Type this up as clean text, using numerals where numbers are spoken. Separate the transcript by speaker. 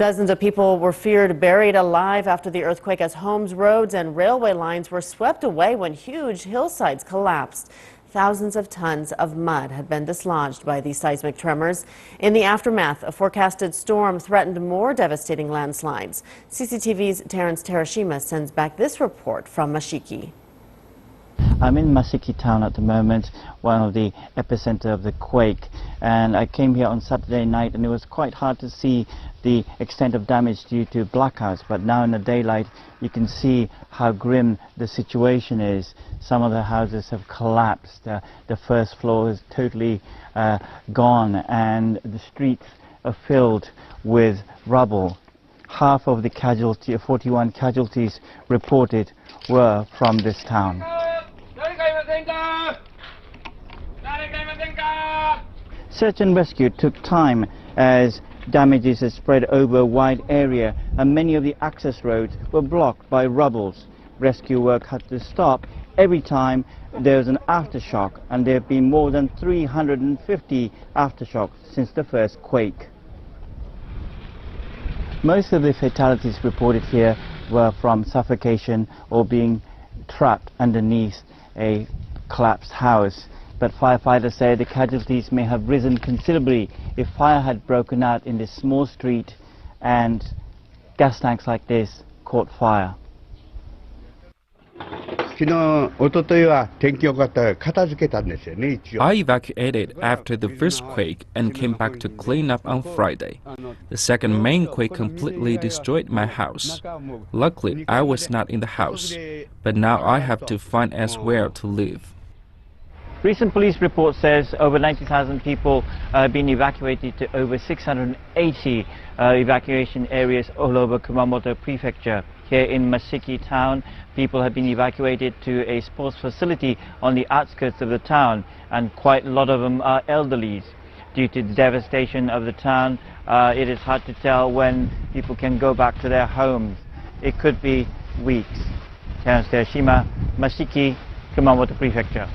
Speaker 1: Dozens of people were feared buried alive after the earthquake as homes, roads, and railway lines were swept away when huge hillsides collapsed. Thousands of tons of mud had been dislodged by these seismic tremors. In the aftermath, a forecasted storm threatened more devastating landslides. CCTV's Terrence Terashima sends back this report from Mashiki.
Speaker 2: I'm in Mashiki town at the moment, one of the epicenter of the quake, and I came here on Saturday night and it was quite hard to see the extent of damage due to blackouts, but now in the daylight you can see how grim the situation is. Some of the houses have collapsed, the first floor is totally gone and the streets are filled with rubble. Half of the 41 casualties reported were from this town. Search and rescue took time as damages had spread over a wide area and many of the access roads were blocked by rubble. Rescue work had to stop every time there was an aftershock, and there have been more than 350 aftershocks since the first quake. Most of the fatalities reported here were from suffocation or being trapped underneath a collapsed house, but firefighters say the casualties may have risen considerably if fire had broken out in this small street and gas tanks like this caught fire.
Speaker 3: I
Speaker 4: evacuated after the first quake and came back to clean up on Friday. The second main quake completely destroyed my house. Luckily, I was not in the house, but now I have to find elsewhere to live.
Speaker 2: Recent police report says over 90,000 people have been evacuated to over 680 evacuation areas all over Kumamoto Prefecture. Here in Mashiki town, people have been evacuated to a sports facility on the outskirts of the town, and quite a lot of them are elderlies. Due to the devastation of the town, it is hard to tell when people can go back to their homes. It could be weeks. Terrence Terashima, Mashiki, Kumamoto Prefecture.